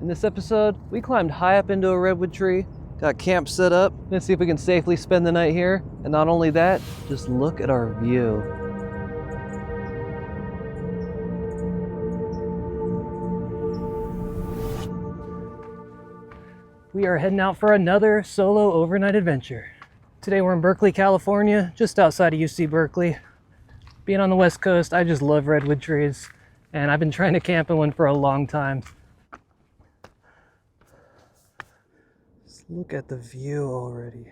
In this episode, we climbed high up into a redwood tree, got camp set up. Let's see if we can safely spend the night here. And not only that, just look at our view. We are heading out for another solo overnight adventure. Today we're in Berkeley, California, just outside of UC Berkeley. Being on the West Coast, I just love redwood trees, and I've been trying to camp in one for a long time. Just look at the view already.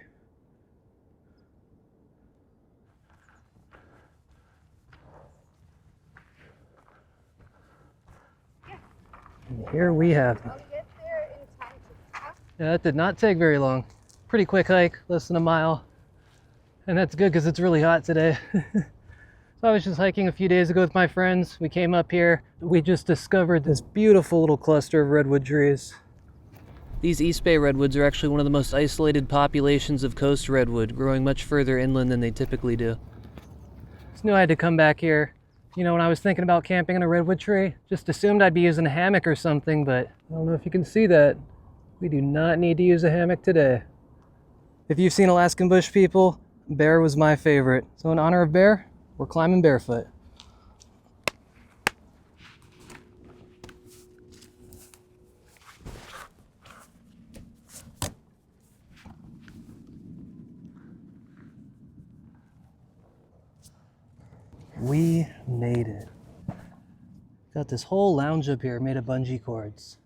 And here we have them. Yeah, that did not take very long. Pretty quick hike, less than a mile. And that's good because it's really hot today. So I was just hiking a few days ago with my friends. We came up here. We just discovered this beautiful little cluster of redwood trees. These East Bay redwoods are actually one of the most isolated populations of coast redwood, growing much further inland than they typically do. Just knew I had to come back here. You know, when I was thinking about camping in a redwood tree, just assumed I'd be using a hammock or something, but I don't know if you can see that. We do not need to use a hammock today. If you've seen Alaskan Bush People, bear was my favorite. So in honor of bear, we're climbing barefoot. We made it. Got this whole lounge up here made of bungee cords.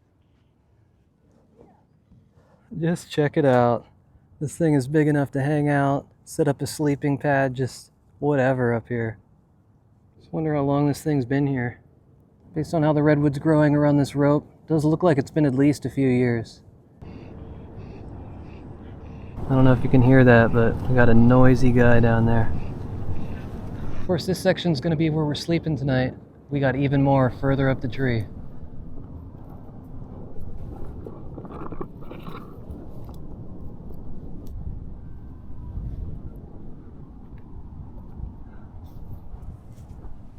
Just check it out. This thing is big enough to hang out, set up a sleeping pad, just whatever up here. Just wonder how long this thing's been here. Based on how the redwood's growing around this rope, it does look like it's been at least a few years. I don't know if you can hear that, but we got a noisy guy down there. Of course, this section's gonna be where we're sleeping tonight. We got even more further up the tree.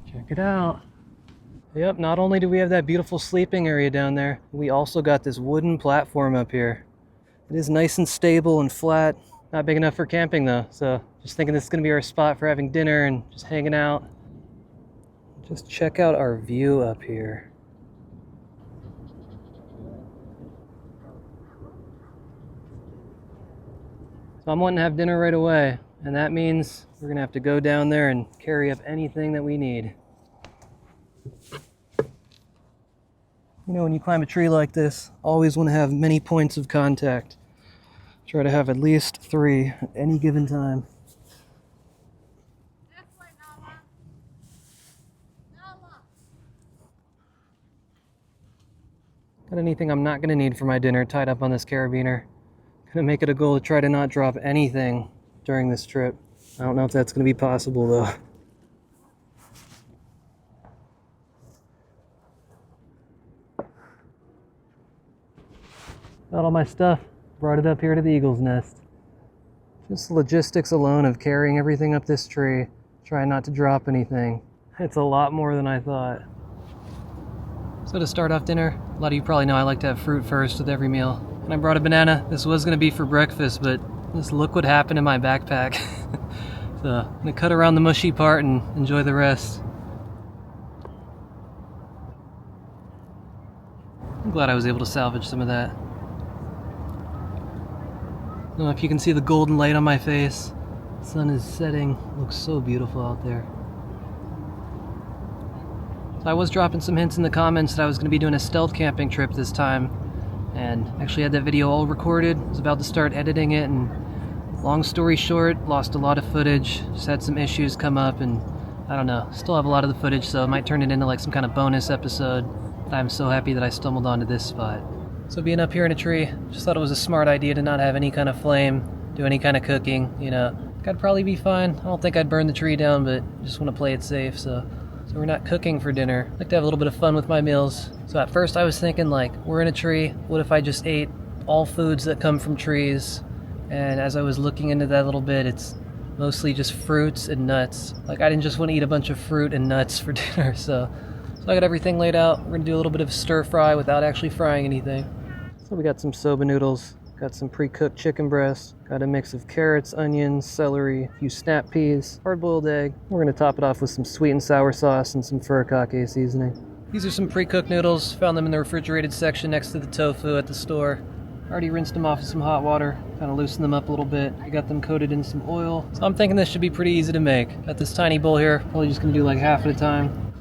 Check it out. Yep, not only do we have that beautiful sleeping area down there, we also got this wooden platform up here. It is nice and stable and flat. Not big enough for camping though, so just thinking this is gonna be our spot for having dinner and just hanging out. Just check out our view up here. So I'm wanting to have dinner right away, and that means we're gonna have to go down there and carry up anything that we need. You know, when you climb a tree like this, always want to have many points of contact. Try to have at least 3 at any given time. Got anything I'm not going to need for my dinner tied up on this carabiner. Gonna make it a goal to try to not drop anything during this trip. I don't know if that's going to be possible though. Got all my stuff, brought it up here to the eagle's nest. Just the logistics alone of carrying everything up this tree, trying not to drop anything. It's a lot more than I thought. So to start off dinner, a lot of you probably know I like to have fruit first with every meal. And I brought a banana. This was going to be for breakfast, but just look what happened in my backpack. So I'm going to cut around the mushy part and enjoy the rest. I'm glad I was able to salvage some of that. I don't know if you can see the golden light on my face. The sun is setting. It looks so beautiful out there. So I was dropping some hints in the comments that I was going to be doing a stealth camping trip this time. And actually had that video all recorded. I was about to start editing it, and long story short, lost a lot of footage. Just had some issues come up, and I don't know. Still have a lot of the footage, so I might turn it into like some kind of bonus episode. But I'm so happy that I stumbled onto this spot. So being up here in a tree, just thought it was a smart idea to not have any kind of flame, do any kind of cooking, you know. I'd probably be fine. I don't think I'd burn the tree down, but just want to play it safe, so we're not cooking for dinner. I like to have a little bit of fun with my meals. So at first I was thinking like, we're in a tree, what if I just ate all foods that come from trees? And as I was looking into that a little bit, it's mostly just fruits and nuts. Like I didn't just want to eat a bunch of fruit and nuts for dinner, so I got everything laid out. We're gonna do a little bit of stir fry without actually frying anything. So we got some soba noodles, got some pre-cooked chicken breast, got a mix of carrots, onions, celery, a few snap peas, hard-boiled egg. We're gonna top it off with some sweet and sour sauce and some furikake seasoning. These are some pre-cooked noodles. Found them in the refrigerated section next to the tofu at the store. Already rinsed them off with some hot water, kind of loosened them up a little bit. I got them coated in some oil. So I'm thinking this should be pretty easy to make. Got this tiny bowl here, probably just gonna do like half at a time.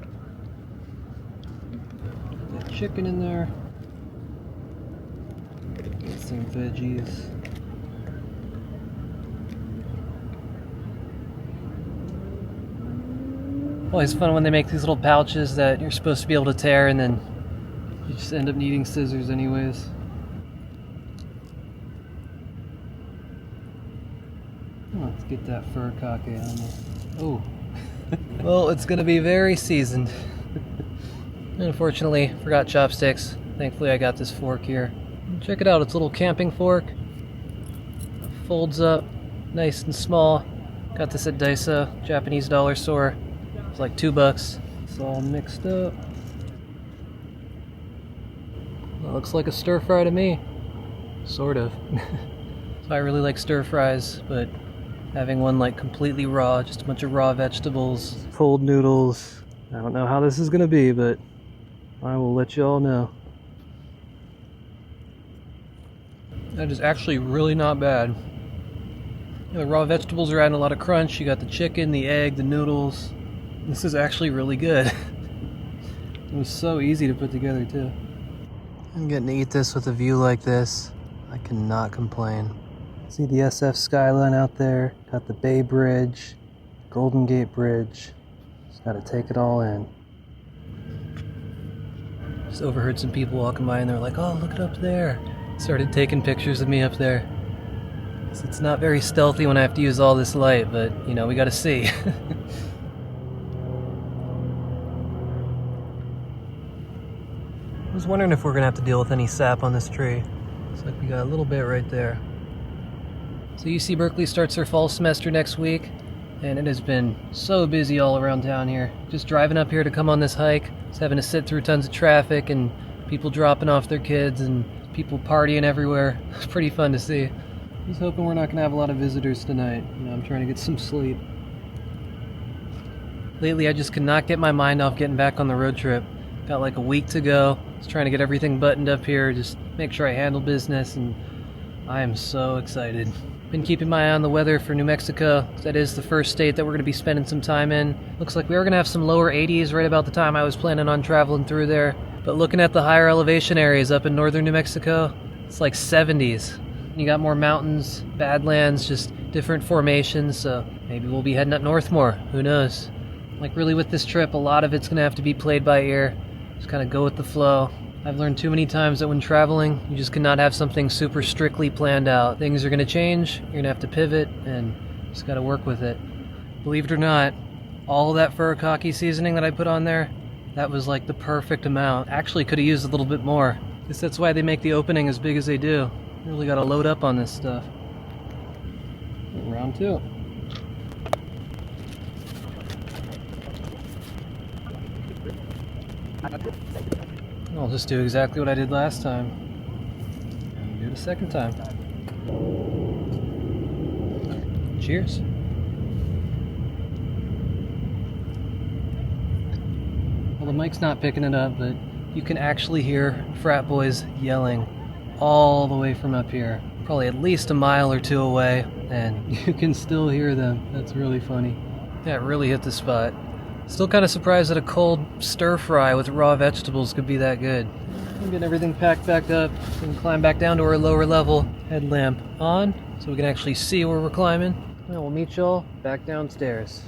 Got chicken in there. Got some veggies. Always fun when they make these little pouches that you're supposed to be able to tear and then you just end up needing scissors anyways. Let's get that furikake on there. Oh. Well, it's gonna be very seasoned. Unfortunately, forgot chopsticks. Thankfully I got this fork here. Check it out, it's a little camping fork. It folds up, nice and small. Got this at Daiso, Japanese dollar store. It's like $2. It's all mixed up. Well, looks like a stir fry to me. Sort of. So I really like stir fries, but having one like completely raw, just a bunch of raw vegetables, cold noodles. I don't know how this is gonna be, but I will let you all know. That is actually really not bad. The raw vegetables are adding a lot of crunch. You got the chicken, the egg, the noodles. This is actually really good. It was so easy to put together too. I'm getting to eat this with a view like this. I cannot complain. See the SF skyline out there. Got the Bay Bridge, Golden Gate Bridge. Just gotta take it all in. Just overheard some people walking by and they're like, oh, look it up there. Started taking pictures of me up there. So it's not very stealthy when I have to use all this light, but you know, we gotta see. I was wondering if we're gonna have to deal with any sap on this tree. Looks like we got a little bit right there. So UC Berkeley starts their fall semester next week, and it has been so busy all around town here. Just driving up here to come on this hike, just having to sit through tons of traffic and people dropping off their kids and people partying everywhere. It's pretty fun to see. Just hoping we're not gonna have a lot of visitors tonight. You know, I'm trying to get some sleep. Lately I just could not get my mind off getting back on the road trip. Got like a week to go. Just trying to get everything buttoned up here, just make sure I handle business, and I am so excited. Been keeping my eye on the weather for New Mexico. That is the first state that we're going to be spending some time in. Looks like we are going to have some lower 80s right about the time I was planning on traveling through there. But looking at the higher elevation areas up in northern New Mexico, it's like 70s. You got more mountains, badlands, just different formations, so maybe we'll be heading up north more. Who knows? Like really with this trip, a lot of it's going to have to be played by ear. Just kind of go with the flow. I've learned too many times that when traveling, you just cannot have something super strictly planned out. Things are going to change, you're going to have to pivot, and just got to work with it. Believe it or not, all of that furikake seasoning that I put on there, that was like the perfect amount. Actually could have used a little bit more. Guess that's why they make the opening as big as they do. You really got to load up on this stuff. Round two. I'll just do exactly what I did last time. And do it a second time. Cheers. Well, the mic's not picking it up, but you can actually hear frat boys yelling all the way from up here. Probably at least a mile or two away, and you can still hear them. That's really funny. That really hit the spot. Still kind of surprised that a cold stir fry with raw vegetables could be that good. I'm getting everything packed back up. We can climb back down to our lower level. Headlamp on, so we can actually see where we're climbing. And we'll meet y'all back downstairs.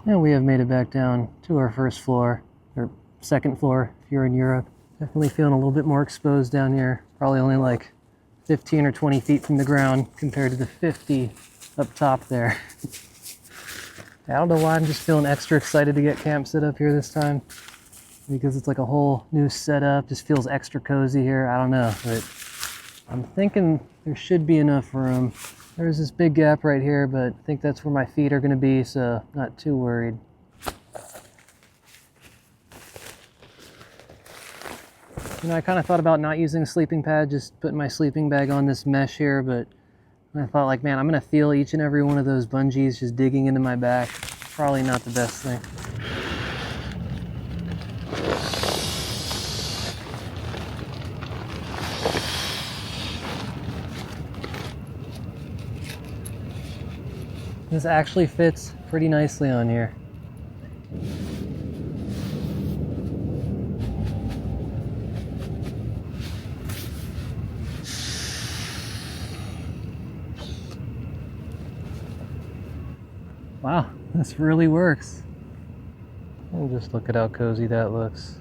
And we have made it back down to our first floor, or second floor if you're in Europe. Definitely feeling a little bit more exposed down here. Probably only like 15 or 20 feet from the ground compared to the 50 up top there. I don't know why I'm just feeling extra excited to get camp set up here this time. Because it's like a whole new setup, just feels extra cozy here. I don't know, but I'm thinking there should be enough room. There's this big gap right here, but I think that's where my feet are gonna be, so not too worried. You know, I kind of thought about not using a sleeping pad, just putting my sleeping bag on this mesh here, but I thought like, man, I'm gonna feel each and every one of those bungees just digging into my back. Probably not the best thing. This actually fits pretty nicely on here. Wow, this really works. And just look at how cozy that looks.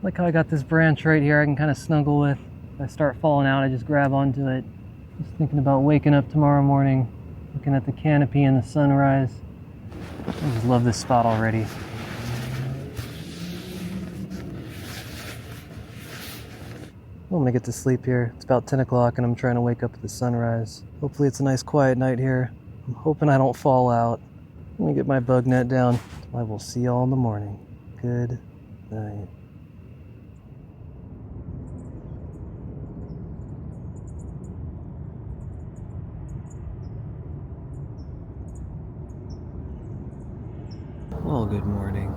Like how I got this branch right here I can kind of snuggle with. If I start falling out, I just grab onto it. Just thinking about waking up tomorrow morning, looking at the canopy and the sunrise. I just love this spot already. I'm gonna get to sleep here. It's about 10 o'clock and I'm trying to wake up at the sunrise. Hopefully it's a nice quiet night here. I'm hoping I don't fall out. Let me get my bug net down. I will see y'all in the morning. Good night. Well, good morning.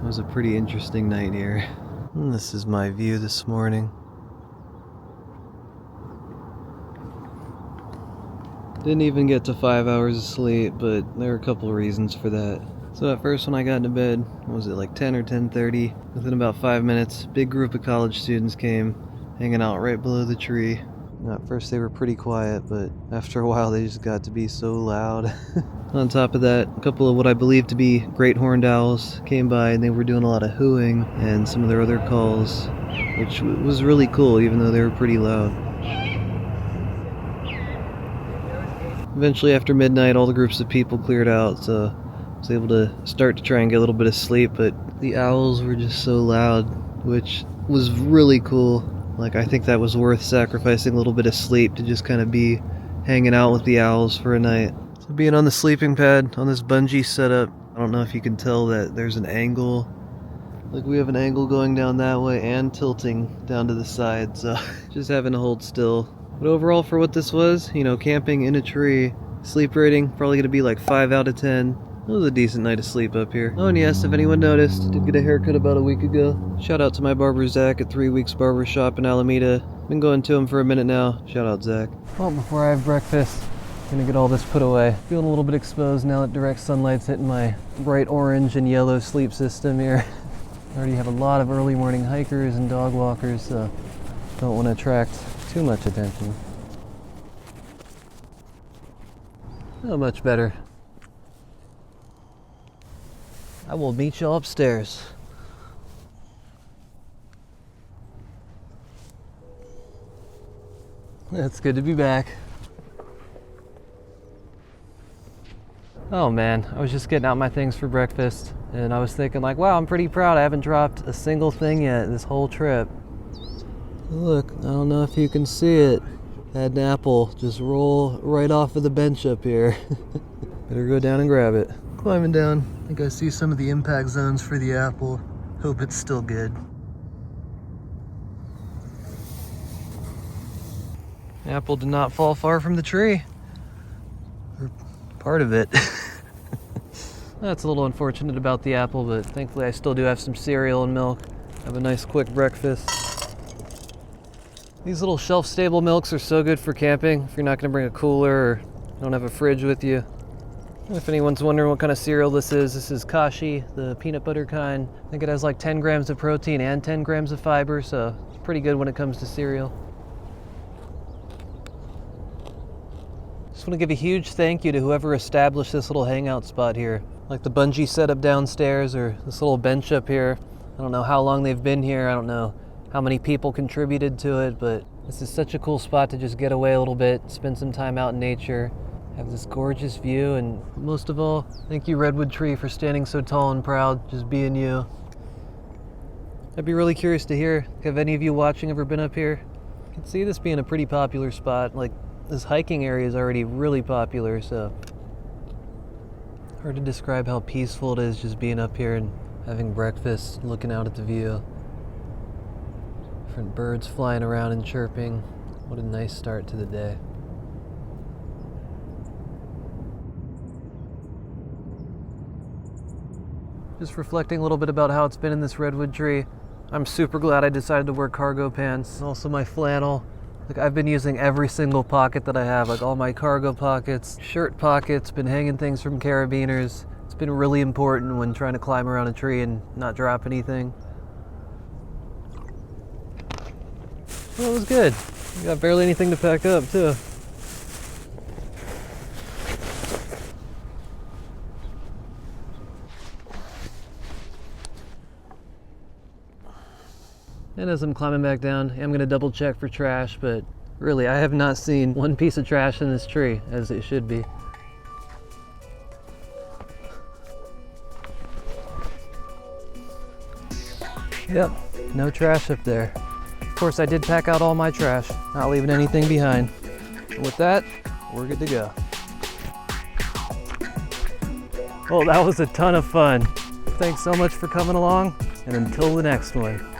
It was a pretty interesting night here. And this is my view this morning. Didn't even get to 5 hours of sleep, but there are a couple of reasons for that. So at first when I got into bed, was it like 10 or 10:30? Within about 5 minutes, big group of college students came, hanging out right below the tree. At first they were pretty quiet, but after a while they just got to be so loud. On top of that, a couple of what I believe to be great horned owls came by and they were doing a lot of hooing and some of their other calls, which was really cool even though they were pretty loud. Eventually after midnight all the groups of people cleared out, so I was able to start to try and get a little bit of sleep, but the owls were just so loud, which was really cool. Like, I think that was worth sacrificing a little bit of sleep to just kind of be hanging out with the owls for a night. So being on the sleeping pad on this bungee setup, I don't know if you can tell that there's an angle. Like, we have an angle going down that way and tilting down to the side, so just having to hold still. But overall, for what this was, you know, camping in a tree, sleep rating probably gonna be like 5 out of 10. It was a decent night of sleep up here. Oh, and yes, if anyone noticed, did get a haircut about a week ago. Shout out to my barber Zach at 3 Weeks Barber Shop in Alameda. Been going to him for a minute now. Shout out Zach. Well, before I have breakfast, I'm gonna get all this put away. Feeling a little bit exposed now that direct sunlight's hitting my bright orange and yellow sleep system here. I already have a lot of early morning hikers and dog walkers, so don't want to attract too much attention. Oh, much better. I will meet y'all upstairs. It's good to be back. Oh man, I was just getting out my things for breakfast and I was thinking like, wow, I'm pretty proud I haven't dropped a single thing yet this whole trip. Look, I don't know if you can see it. Had an apple just roll right off of the bench up here. Better go down and grab it. Climbing down, I think I see some of the impact zones for the apple. Hope it's still good. Apple did not fall far from the tree. Or part of it. That's a little unfortunate about the apple, but thankfully I still do have some cereal and milk. Have a nice quick breakfast. These little shelf-stable milks are so good for camping if you're not going to bring a cooler or don't have a fridge with you. If anyone's wondering what kind of cereal this is Kashi, the peanut butter kind. I think it has like 10 grams of protein and 10 grams of fiber, so it's pretty good when it comes to cereal. Just want to give a huge thank you to whoever established this little hangout spot here. Like the bungee setup downstairs or this little bench up here. I don't know how long they've been here, I don't know how many people contributed to it, but this is such a cool spot to just get away a little bit, spend some time out in nature, have this gorgeous view, and most of all, thank you Redwood tree for standing so tall and proud, just being you. I'd be really curious to hear, have any of you watching ever been up here? I can see this being a pretty popular spot, like this hiking area is already really popular, so hard to describe how peaceful it is just being up here and having breakfast, looking out at the view. Different birds flying around and chirping. What a nice start to the day. Just reflecting a little bit about how it's been in this redwood tree. I'm super glad I decided to wear cargo pants. Also my flannel. Like, I've been using every single pocket that I have, like all my cargo pockets, shirt pockets, been hanging things from carabiners. It's been really important when trying to climb around a tree and not drop anything. Well, it was good. I got barely anything to pack up too. And as I'm climbing back down, I'm gonna double check for trash, but really I have not seen one piece of trash in this tree, as it should be. Yep, no trash up there. Of course, I did pack out all my trash, not leaving anything behind. And with that, we're good to go. Well, that was a ton of fun. Thanks so much for coming along, and until the next one.